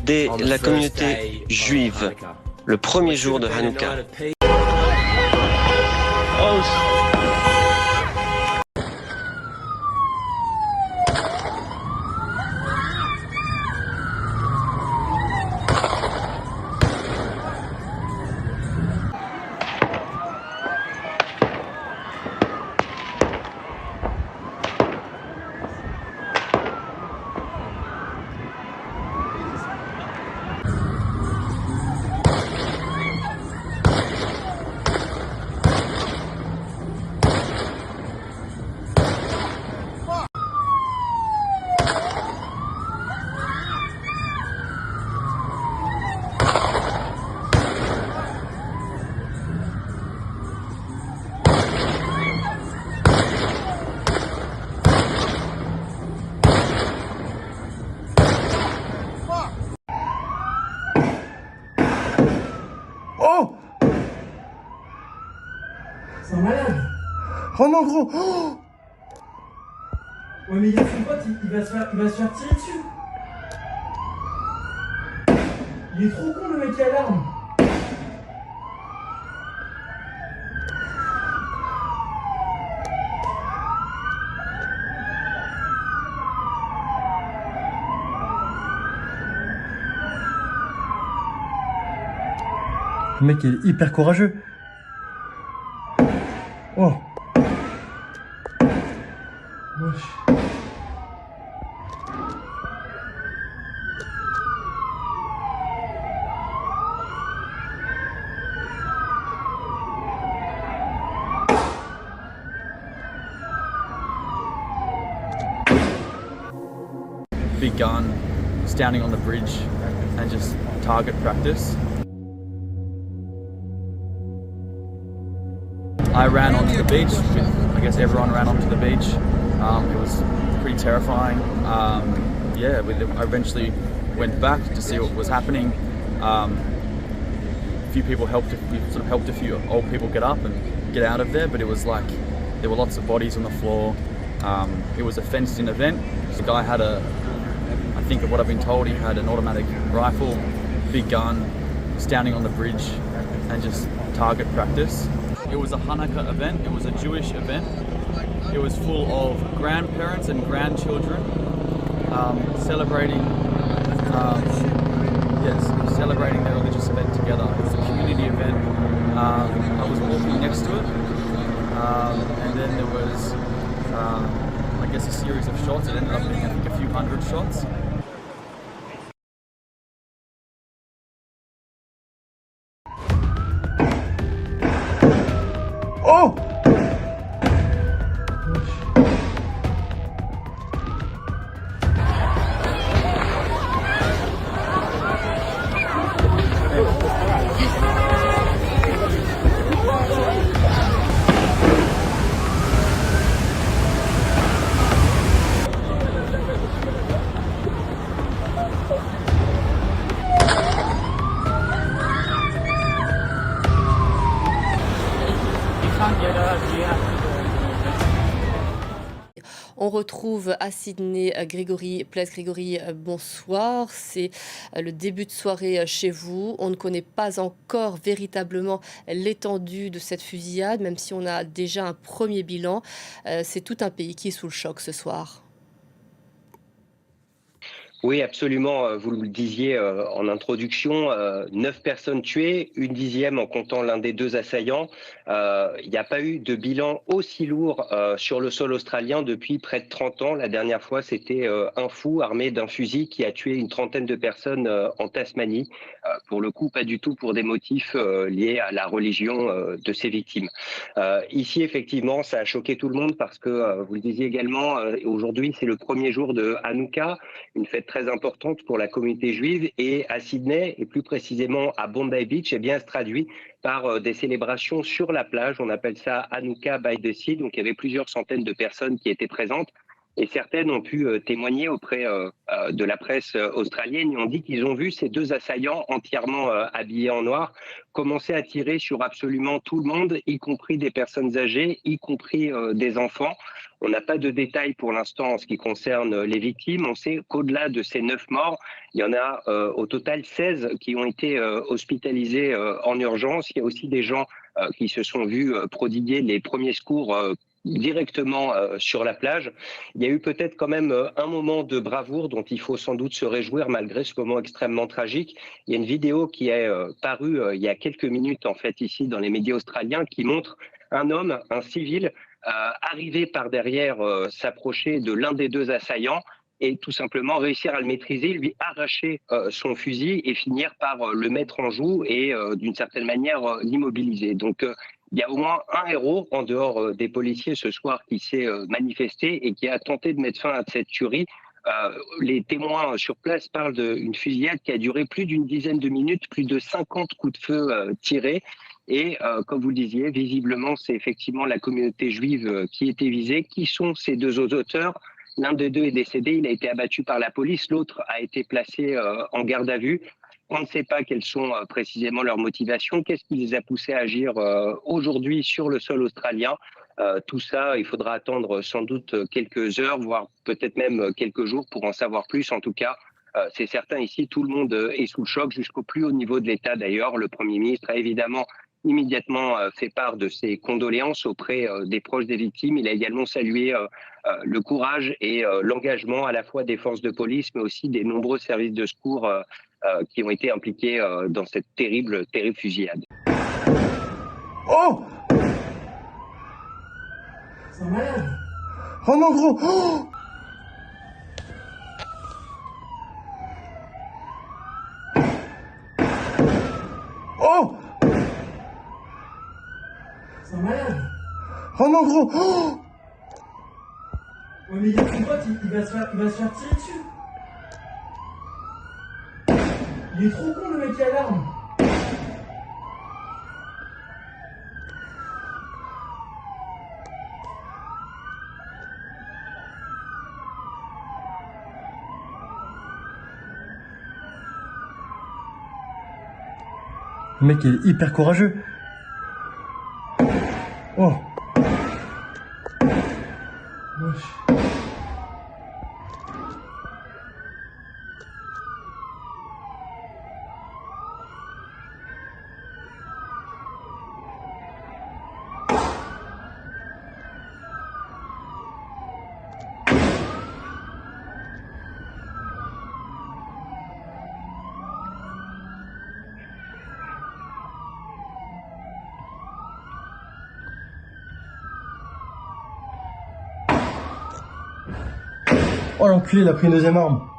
Dès la communauté juive, le premier jour de Hanouka. Oh! C'est un malade. Oh non, gros! Oh! Ouais, mais il y a son pote, il va se faire tirer dessus. Il est trop con, le mec qui a l'arme. Le mec est hyper courageux. Oh! Wesh. Big gun, standing on the bridge and just target practice. I ran onto the beach, I guess everyone ran onto the beach. It was pretty terrifying. I eventually went back to see what was happening. A few people helped a few old people get up and get out of there, but it was like there were lots of bodies on the floor. It was a fenced-in event. The guy had I think of what I've been told, he had an automatic rifle, big gun, standing on the bridge and just target practice. It was a Hanukkah event, it was a Jewish event. It was full of grandparents and grandchildren celebrating their religious event together. It was a community event. I was walking next to it, and then there was I guess a series of shots. It ended up being I think a few hundred shots. Oh! On retrouve à Sydney Grégory, Place Grégory, bonsoir. C'est le début de soirée chez vous. On ne connaît pas encore véritablement l'étendue de cette fusillade, même si on a déjà un premier bilan. C'est tout un pays qui est sous le choc ce soir. Oui, absolument. Vous le disiez en introduction, 9 personnes tuées, une dixième en comptant l'un des deux assaillants. Il n'y a pas eu de bilan aussi lourd sur le sol australien depuis près de 30 ans. La dernière fois, c'était un fou armé d'un fusil qui a tué une trentaine de personnes en Tasmanie. Pour le coup, pas du tout pour des motifs liés à la religion de ses victimes. Ici, effectivement, ça a choqué tout le monde parce que, vous le disiez également, aujourd'hui, c'est le premier jour de Hanouka, une fête très importante pour la communauté juive, et à Sydney, et plus précisément à Bondi Beach, eh bien, se traduit par des célébrations sur la plage. On appelle ça Hanouka by the Sea. Donc, il y avait plusieurs centaines de personnes qui étaient présentes. Et certaines ont pu témoigner auprès de la presse australienne et ont dit qu'ils ont vu ces deux assaillants entièrement habillés en noir commencer à tirer sur absolument tout le monde, y compris des personnes âgées, y compris des enfants. On n'a pas de détails pour l'instant en ce qui concerne les victimes. On sait qu'au-delà de ces 9 morts, il y en a au total 16 qui ont été hospitalisés en urgence. Il y a aussi des gens qui se sont vus prodiguer les premiers secours directement sur la plage. Il y a eu peut-être quand même un moment de bravoure dont il faut sans doute se réjouir malgré ce moment extrêmement tragique. Il y a une vidéo qui est parue il y a quelques minutes en fait ici dans les médias australiens qui montre un homme, un civil, arriver par derrière, s'approcher de l'un des deux assaillants et tout simplement réussir à le maîtriser, lui arracher son fusil et finir par le mettre en joue et d'une certaine manière l'immobiliser. Donc il y a au moins un héros en dehors des policiers ce soir qui s'est manifesté et qui a tenté de mettre fin à cette tuerie. Les témoins sur place parlent d'une fusillade qui a duré plus d'une dizaine de minutes, plus de 50 coups de feu tirés. Et comme vous le disiez, visiblement, c'est effectivement la communauté juive qui était visée. Qui sont ces deux auteurs? L'un des deux est décédé, il a été abattu par la police, l'autre a été placé en garde à vue. On ne sait pas quelles sont précisément leurs motivations, qu'est-ce qui les a poussés à agir aujourd'hui sur le sol australien. Tout ça, il faudra attendre sans doute quelques heures, voire peut-être même quelques jours pour en savoir plus. En tout cas, c'est certain ici, tout le monde est sous le choc jusqu'au plus haut niveau de l'État d'ailleurs. Le Premier ministre a évidemment immédiatement fait part de ses condoléances auprès des proches des victimes. Il a également salué le courage et l'engagement à la fois des forces de police, mais aussi des nombreux services de secours qui ont été impliqués dans cette terrible fusillade. Oh! C'est un malade. Oh non, gros! Oh! Oh! C'est un malade. Oh non, gros! Oh! Ouais, mais il y a son pote, il va se faire tirer dessus. Il est trop con, le mec qui a l'arme. Le mec, il est hyper courageux. Oh! Wesh. Oh l'enculé, il a pris une deuxième arme.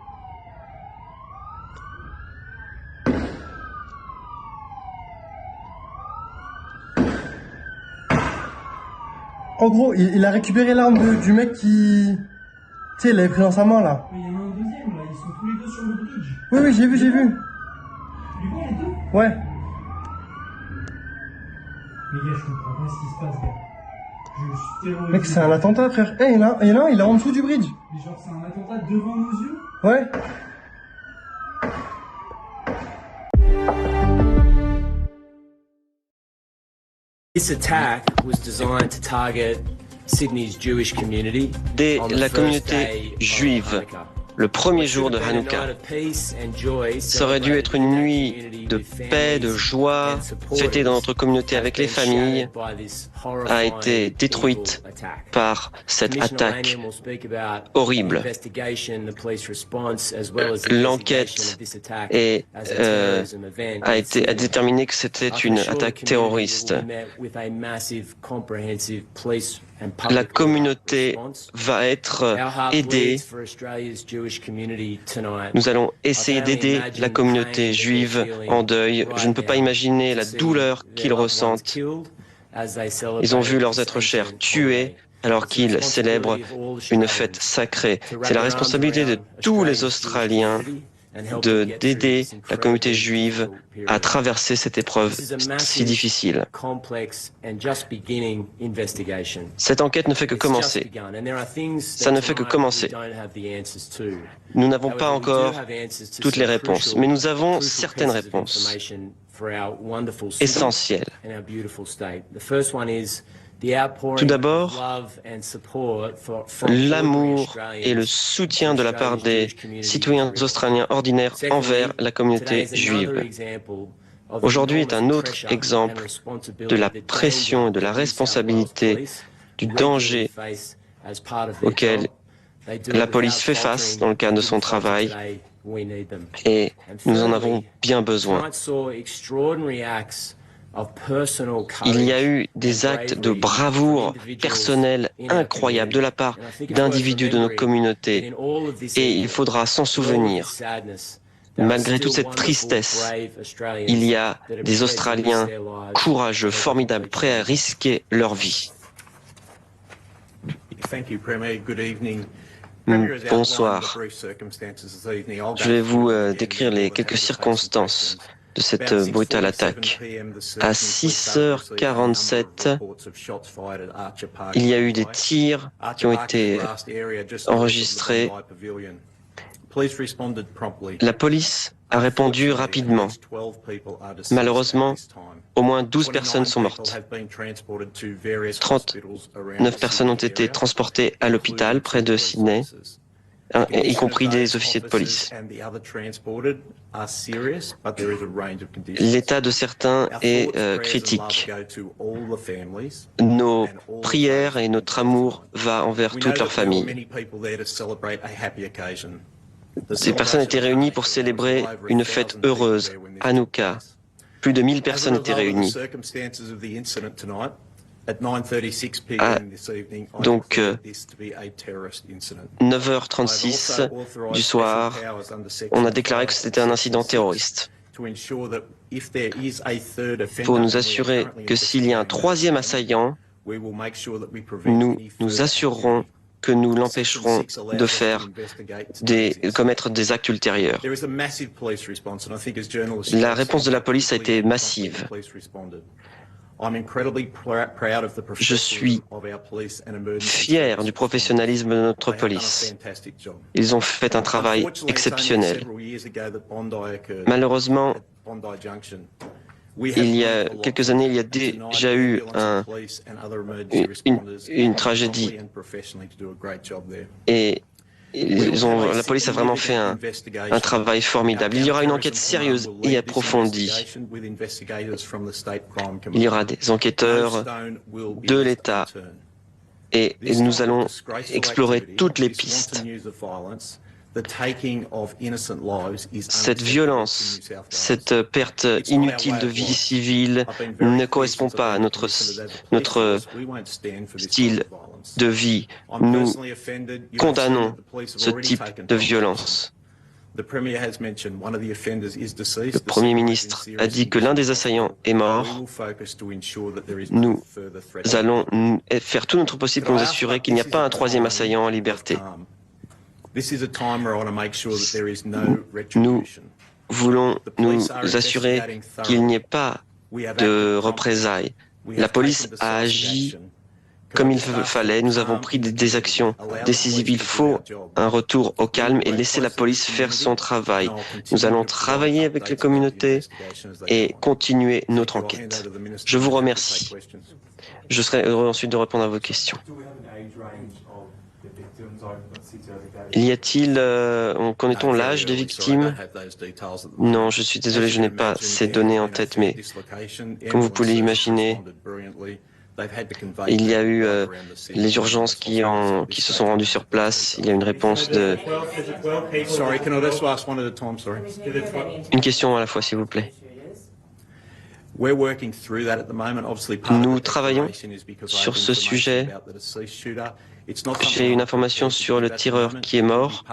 En gros, il a récupéré l'arme du mec qui... Tu sais, il l'avait pris dans sa main là. Mais il y en a un deuxième là, ils sont tous les deux sur le bridge. Oui, oui, j'ai vu. Tu les vois les deux? Ouais. Mais gars, je comprends pas ce qui se passe, gars. Je suis terrorisé. Mec, c'est un attentat, frère. Eh, il y en a un, il est en dessous du bridge. Mais genre, c'est un attentat devant nos yeux? Ouais. This attack was designed to target Sydney's Jewish community. Dès on the la first communauté day of juive, Hanukkah. le premier jour de Hanouka, ça aurait dû être une nuit de paix, de joie, fêtée dans notre communauté avec les familles, a été détruite par cette attaque horrible. L'enquête a déterminé que c'était une attaque terroriste. La communauté va être aidée. Nous allons essayer d'aider la communauté juive en deuil. Je ne peux pas imaginer la douleur qu'ils ressentent. Ils ont vu leurs êtres chers tués alors qu'ils célèbrent une fête sacrée. C'est la responsabilité de tous les Australiens d'aider la communauté juive à traverser cette épreuve si difficile. Cette enquête ne fait que commencer. Ça ne fait que commencer. Nous n'avons pas encore toutes les réponses, mais nous avons certaines réponses essentielles. Tout d'abord, l'amour et le soutien de la part des citoyens australiens ordinaires envers la communauté juive. Aujourd'hui est un autre exemple de la pression et de la responsabilité, du danger auquel la police fait face dans le cadre de son travail, et nous en avons bien besoin. Il y a eu des actes de bravoure personnelle incroyables de la part d'individus de nos communautés, et il faudra s'en souvenir. Malgré toute cette tristesse, il y a des Australiens courageux, formidables, prêts à risquer leur vie. Bonsoir. Je vais vous décrire les quelques circonstances de cette brutale attaque. À 6h47, il y a eu des tirs qui ont été enregistrés. La police a répondu rapidement. Malheureusement, au moins 12 personnes sont mortes. 39 personnes ont été transportées à l'hôpital près de Sydney, y compris des officiers de police. L'état de certains est critique. Nos prières et notre amour va envers toute leur famille. Ces personnes étaient réunies pour célébrer une fête heureuse, Hanouka. Plus de 1000 personnes étaient réunies. Donc, 9h36 du soir, on a déclaré que c'était un incident terroriste. Pour nous assurer que s'il y a un troisième assaillant, nous nous assurerons que nous l'empêcherons de commettre des actes ultérieurs. La réponse de la police a été massive. Je suis fier du professionnalisme de notre police. Ils ont fait un travail exceptionnel. Malheureusement, il y a quelques années, il y a déjà eu une tragédie. Et la police a vraiment fait un travail formidable. Il y aura une enquête sérieuse et approfondie. Il y aura des enquêteurs de l'État et nous allons explorer toutes les pistes. Cette violence, cette perte inutile de vie civile ne correspond pas à notre style de vie. Nous condamnons ce type de violence. Le Premier ministre a dit que l'un des assaillants est mort. Nous allons faire tout notre possible pour nous assurer qu'il n'y a pas un troisième assaillant en liberté. Nous voulons nous assurer qu'il n'y ait pas de représailles. La police a agi comme il fallait. Nous avons pris des actions décisives. Il faut un retour au calme et laisser la police faire son travail. Nous allons travailler avec les communautés et continuer notre enquête. Je vous remercie. Je serai heureux ensuite de répondre à vos questions. Connaît-on l'âge des victimes? Non, je suis désolé, je n'ai pas ces données en tête, mais comme vous pouvez l'imaginer, il y a eu les urgences qui se sont rendues sur place. Il y a une réponse de... Une question à la fois, s'il vous plaît. Nous travaillons sur ce sujet J'ai une information sur le tireur qui est mort.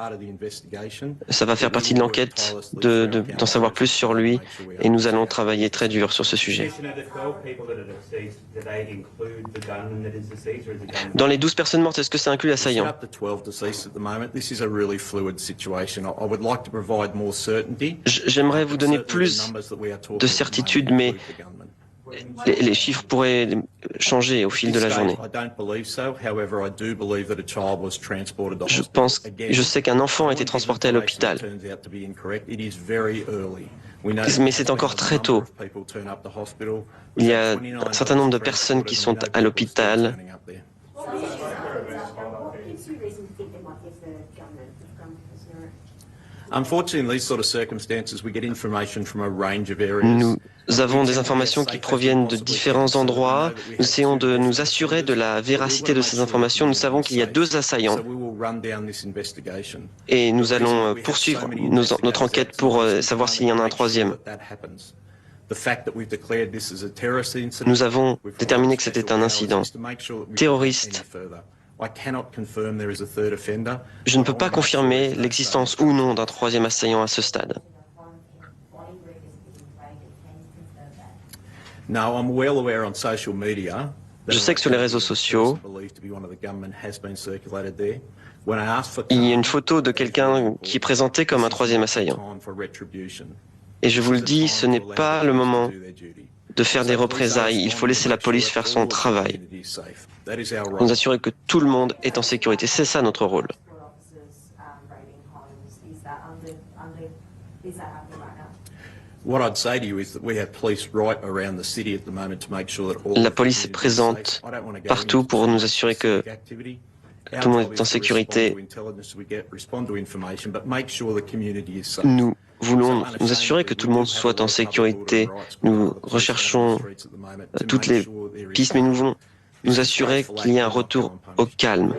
Ça va faire partie de l'enquête d'en savoir plus sur lui et nous allons travailler très dur sur ce sujet. Dans les 12 personnes mortes, est-ce que ça inclut l'assaillant? J'aimerais vous donner plus de certitude, mais les chiffres pourraient changer au fil de la journée. Je sais qu'un enfant a été transporté à l'hôpital. Mais c'est encore très tôt. Il y a un certain nombre de personnes qui sont à l'hôpital. Nous avons des informations qui proviennent de différents endroits. Nous essayons de nous assurer de la véracité de ces informations. Nous savons qu'il y a 2 assaillants et nous allons poursuivre notre enquête pour savoir s'il y en a un 3e. Nous avons déterminé que c'était un incident terroriste. Je ne peux pas confirmer l'existence ou non d'un 3e assaillant à ce stade. Je sais que sur les réseaux sociaux, il y a une photo de quelqu'un qui est présenté comme un 3e assaillant. Et je vous le dis, ce n'est pas le moment de faire des représailles. Il faut laisser la police faire son travail. Nous assurer que tout le monde est en sécurité. C'est ça notre rôle. La police est présente partout pour nous assurer que tout le monde est en sécurité. Nous voulons nous assurer que tout le monde soit en sécurité. Nous recherchons toutes les pistes, mais nous voulons nous assurer qu'il y ait un retour au calme.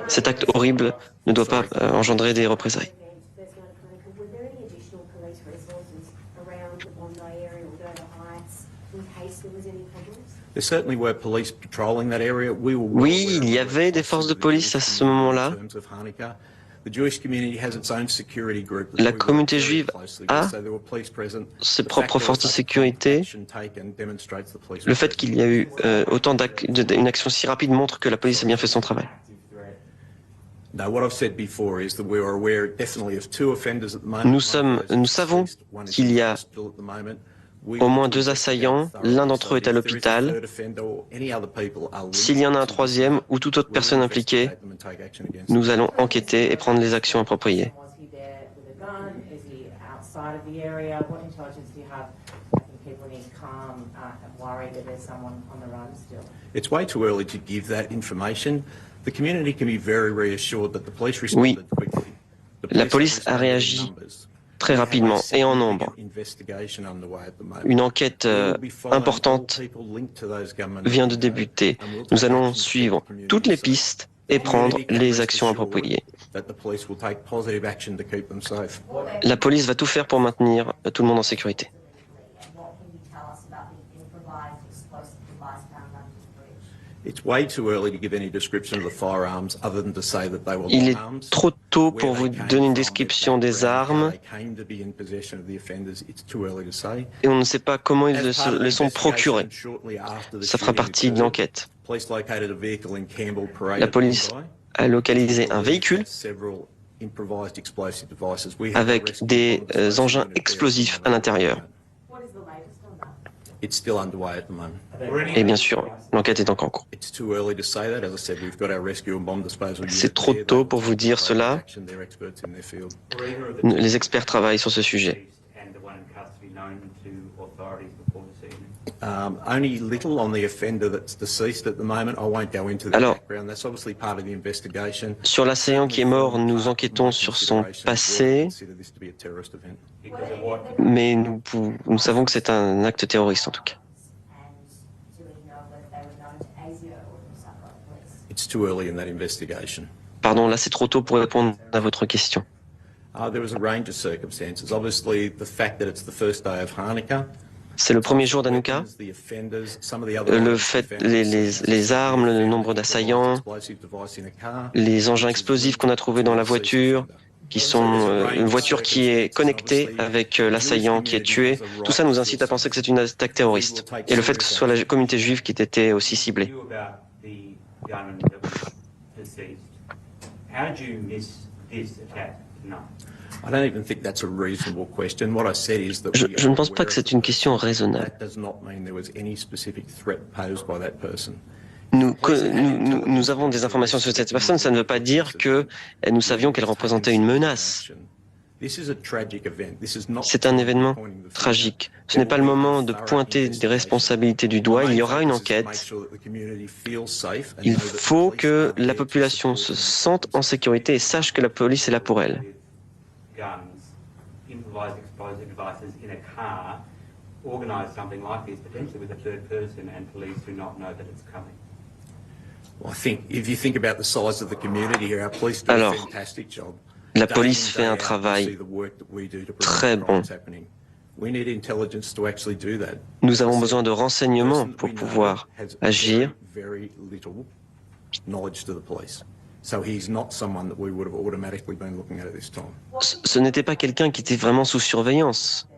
Cet acte horrible ne doit pas engendrer des représailles. Oui, il y avait des forces de police à ce moment-là. La communauté juive a ses propres forces de sécurité. Le fait qu'il y a eu une action si rapide montre que la police a bien fait son travail. Nous savons qu'il y a au moins 2 assaillants, l'un d'entre eux est à l'hôpital. S'il y en a un 3e ou toute autre personne impliquée, nous allons enquêter et prendre les actions appropriées. Oui, la police a réagi très rapidement et en nombre. Une enquête importante vient de débuter. Nous allons suivre toutes les pistes et prendre les actions appropriées. La police va tout faire pour maintenir tout le monde en sécurité. Il est trop tôt pour vous donner une description des armes et on ne sait pas comment ils les sont procurés. Ça fera partie de l'enquête. La police a localisé un véhicule avec des engins explosifs à l'intérieur. Et bien sûr, l'enquête est encore en cours. C'est trop tôt pour vous dire cela. Les experts travaillent sur ce sujet. Alors, sur l'assaillant qui est mort, nous enquêtons sur son passé, mais nous savons que c'est un acte terroriste en tout cas. Pardon, là c'est trop tôt pour répondre à votre question. C'est le premier jour d'Hanouka. Le fait, les armes, le nombre d'assaillants, les engins explosifs qu'on a trouvés dans la voiture, qui sont une voiture qui est connectée avec l'assaillant qui est tué. Tout ça nous incite à penser que c'est une attaque terroriste. Et le fait que ce soit la communauté juive qui ait été aussi ciblée. Je ne pense pas que c'est une question raisonnable. Nous avons des informations sur cette personne, ça ne veut pas dire que nous savions qu'elle représentait une menace. C'est un événement tragique. Ce n'est pas le moment de pointer des responsabilités du doigt. Il y aura une enquête. Il faut que la population se sente en sécurité et sache que la police est là pour elle. Alors, la police fait un travail très bon. Nous avons besoin de renseignements pour pouvoir agir. Ce n'était pas quelqu'un qui était vraiment sous surveillance.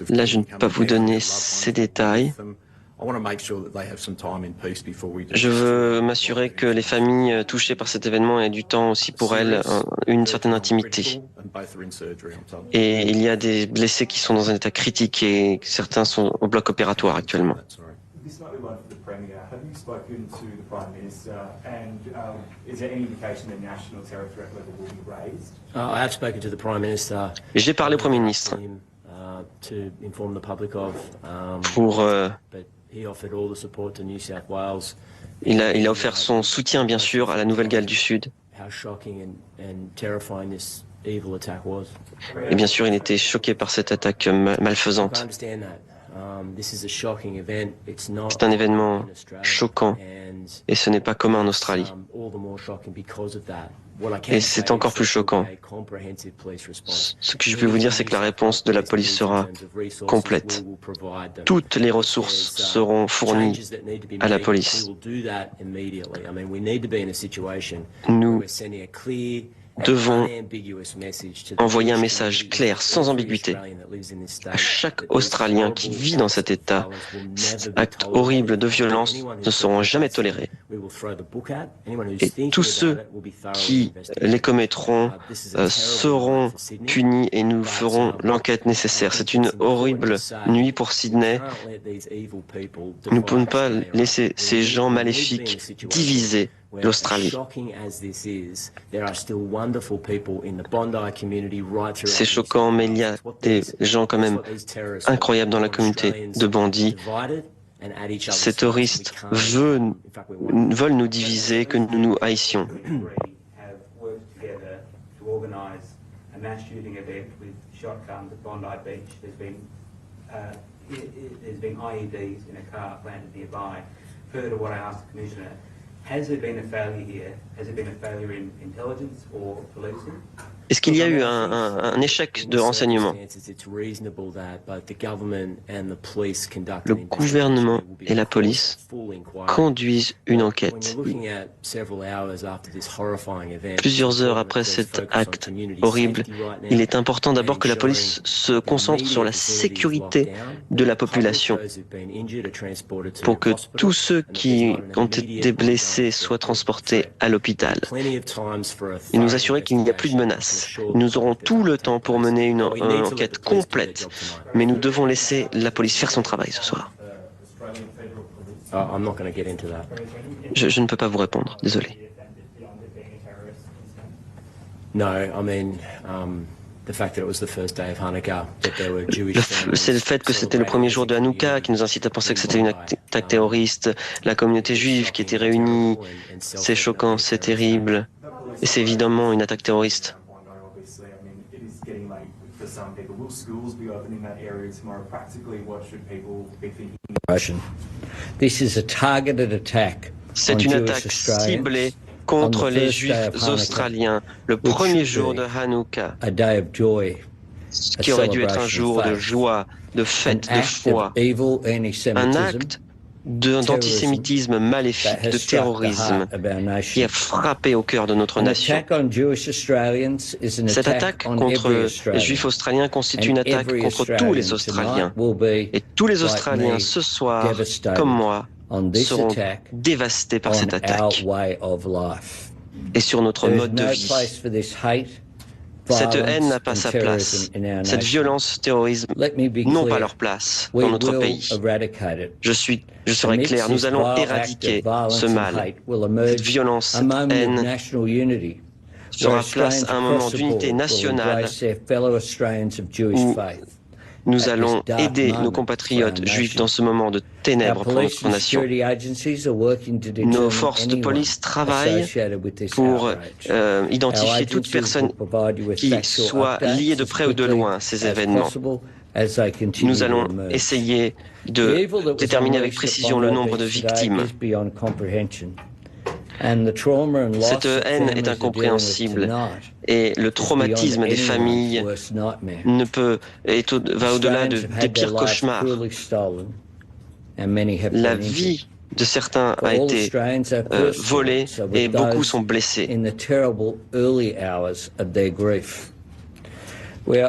Là, je ne peux pas vous donner ces détails. Je veux m'assurer que les familles touchées par cet événement aient du temps aussi pour elles, une certaine intimité. Et il y a des blessés qui sont dans un état critique et certains sont au bloc opératoire actuellement. J'ai parlé au Premier ministre pour... Il a offert son soutien, bien sûr, à la Nouvelle-Galles du Sud. Et bien sûr, il était choqué par cette attaque malfaisante. C'est un événement choquant et ce n'est pas commun en Australie. Et c'est encore plus choquant. Ce que je peux vous dire, c'est que la réponse de la police sera complète. Toutes les ressources seront fournies à la police. Nous devons envoyer un message clair, sans ambiguïté, à chaque Australien qui vit dans cet État. Ces actes horribles de violence ne seront jamais tolérés. Et tous ceux qui les commettront seront punis et nous ferons l'enquête nécessaire. C'est une horrible nuit pour Sydney. Nous ne pouvons pas laisser ces gens maléfiques diviser l'Australie. C'est choquant, mais il y a des gens quand même incroyables dans la communauté de bandits. Ces terroristes veulent nous diviser, que nous nous haïssions. Est-ce qu'il y a eu un échec de renseignement? Le gouvernement et la police conduisent une enquête. Plusieurs heures après cet acte horrible, il est important d'abord que la police se concentre sur la sécurité de la population pour que tous ceux qui ont été blessés soient transportés à l'hôpital et nous assurer qu'il n'y a plus de menaces. Nous aurons tout le temps pour mener une enquête complète, mais nous devons laisser la police faire son travail ce soir. Je ne peux pas vous répondre, désolé. C'est le fait que c'était le premier jour de Hanouka qui nous incite à penser que c'était une attaque terroriste, la communauté juive qui était réunie. C'est choquant, c'est terrible, et c'est évidemment une attaque terroriste. C'est une attaque ciblée contre les Juifs australiens, le premier jour de Hanouka, qui aurait dû être un jour de joie, de fête, de foi, un acte d'antisémitisme maléfique, de terrorisme, qui a frappé au cœur de notre nation. Cette attaque contre les Juifs australiens constitue une attaque contre tous les Australiens. Et tous les Australiens, ce soir, comme moi, seront dévastés par cette attaque et sur notre mode de vie. Cette haine n'a pas sa place. Cette violence, terrorisme n'ont pas leur place dans notre pays. Je serai clair, nous allons éradiquer ce mal. Cette violence, cette haine fera place à un moment d'unité nationale où nous allons aider nos compatriotes juifs dans ce moment de ténèbres pour notre nation. Nos forces de police travaillent pour identifier toute personne qui soit liée de près ou de loin à ces événements. Nous allons essayer de déterminer avec précision le nombre de victimes. Cette haine est incompréhensible et le traumatisme des familles va au-delà des pires cauchemars. La vie de certains a été volée et beaucoup sont blessés. Nous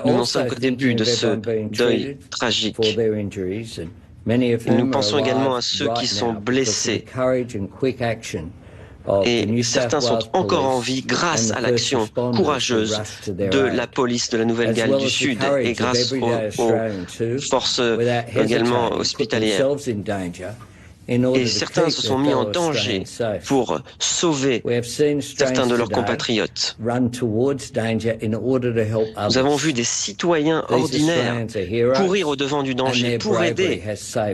n'en sommes qu'au début de ce deuil tragique. Nous pensons également à ceux qui sont blessés. Et certains sont encore en vie grâce à l'action courageuse de la police de la Nouvelle-Galles du Sud et grâce aux forces également hospitalières. Et certains se sont mis en danger pour sauver certains de leurs compatriotes. Nous avons vu des citoyens ordinaires courir au-devant du danger pour aider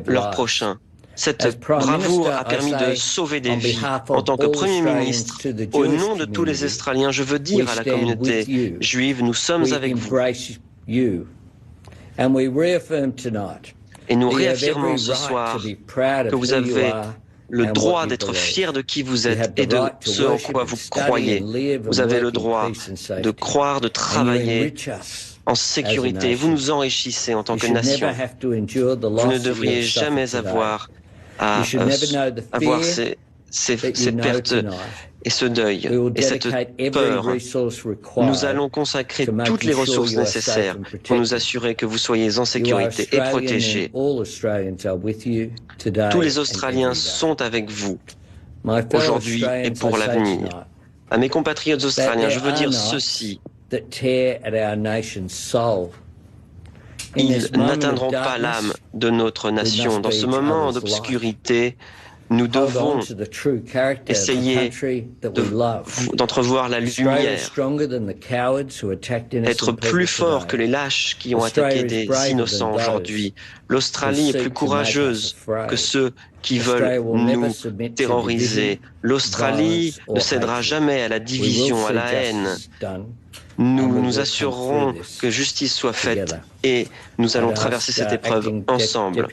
leurs prochains. Cette bravoure a permis de sauver des vies. En tant que Premier ministre, au nom de tous les Australiens, je veux dire à la communauté juive, nous sommes avec vous. Et nous réaffirmons ce soir que vous avez le droit d'être fiers de qui vous êtes et de ce en quoi vous croyez. Vous avez le droit de croire, de travailler en sécurité. Vous nous enrichissez en tant que nation. Vous ne devriez jamais avoir à avoir ces pertes et ce deuil et cette peur. Nous allons consacrer toutes les ressources nécessaires pour nous assurer que vous soyez en sécurité et protégés. Tous les Australiens sont avec vous aujourd'hui et pour l'avenir. À mes compatriotes australiens, je veux dire ceci. Ils n'atteindront pas l'âme de notre nation. Dans ce moment d'obscurité, nous devons essayer d'entrevoir la lumière, être plus forts que les lâches qui ont attaqué des innocents aujourd'hui. L'Australie est plus courageuse que ceux qui veulent nous terroriser. L'Australie ne cédera jamais à la division, à la haine. Nous nous assurerons que justice soit faite et nous allons traverser cette épreuve ensemble.